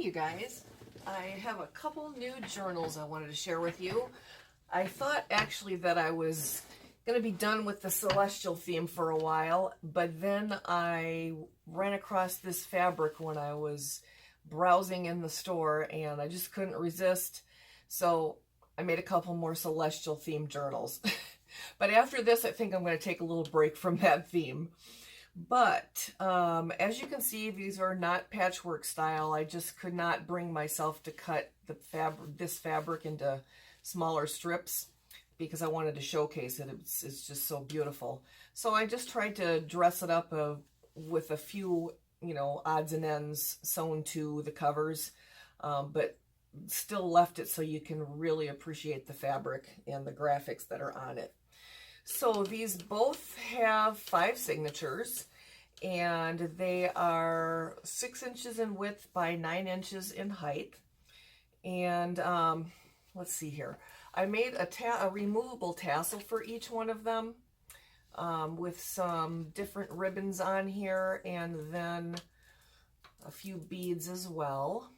you guys. I have a couple new journals I wanted to share with you. I thought actually that I was going to be done with the celestial theme for a while, but then I ran across this fabric when I was browsing in the store and I just couldn't resist. So I made a couple more celestial themed journals. But after this, I think I'm going to take a little break from that theme. But as you can see, these are not patchwork style. I just could not bring myself to cut this fabric into smaller strips because I wanted to showcase it. It's just so beautiful. So I just tried to dress it up with a few, odds and ends sewn to the covers, but still left it so you can really appreciate the fabric and the graphics that are on it. So these both have 5 signatures, and they are 6 inches in width by 9 inches in height. And let's see here. I made a removable tassel for each one of them with some different ribbons on here, and then a few beads as well.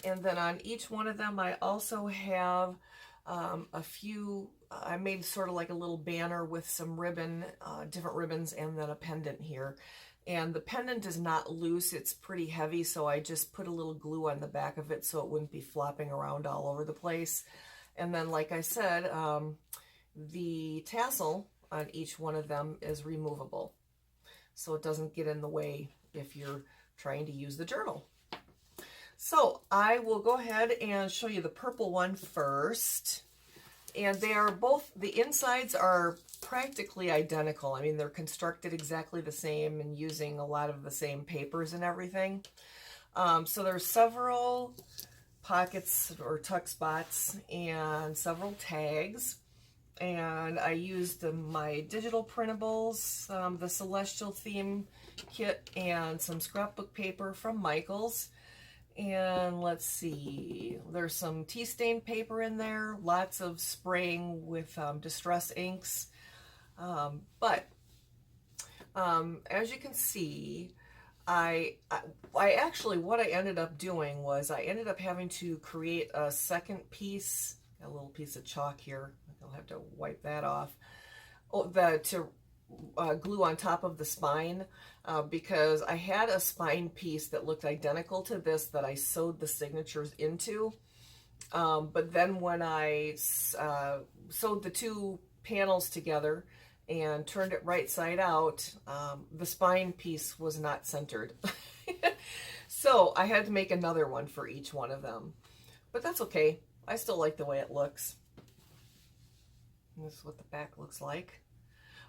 And then on each one of them, I also have I made sort of like a little banner with some ribbon, different ribbons, and then a pendant here. And the pendant is not loose, it's pretty heavy, so I just put a little glue on the back of it so it wouldn't be flopping around all over the place. And then, like I said, the tassel on each one of them is removable, so it doesn't get in the way if you're trying to use the journal. So I will go ahead and show you the purple one first. And they are both, the insides are practically identical. I mean, they're constructed exactly the same and using a lot of the same papers and everything. So there's several pockets or tuck spots and several tags. And I used my digital printables, the Celestial Theme kit, and some scrapbook paper from Michael's. And let's see, there's some tea stain paper in there, lots of spraying with distress inks. But as you can see, I actually, what I ended up doing was I ended up having to create a second piece, a little piece of chalk here. I'll have to wipe that off. To glue on top of the spine because I had a spine piece that looked identical to this that I sewed the signatures into, but then when I sewed the 2 panels together and turned it right side out, the spine piece was not centered. So I had to make another one for each one of them, but that's okay. I still like the way it looks. This is what the back looks like.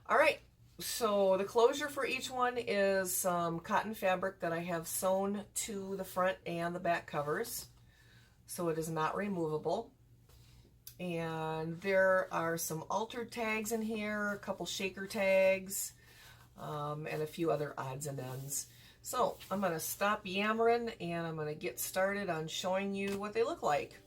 All right, so the closure for each one is some cotton fabric that I have sewn to the front and the back covers, so it is not removable. And there are some altered tags in here, a couple shaker tags, and a few other odds and ends. So I'm going to stop yammering and I'm going to get started on showing you what they look like.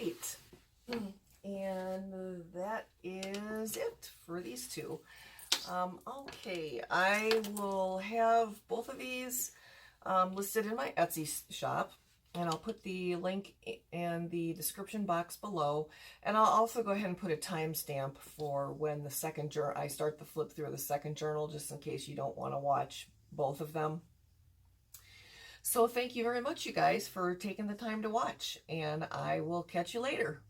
right. And that is it for these two. Okay, I will have both of these listed in my Etsy shop, and I'll put the link in the description box below, and I'll also go ahead and put a timestamp for when the second journal, I start the flip through of the second journal, just in case you don't want to watch both of them. So thank you very much, you guys, for taking the time to watch, and I will catch you later.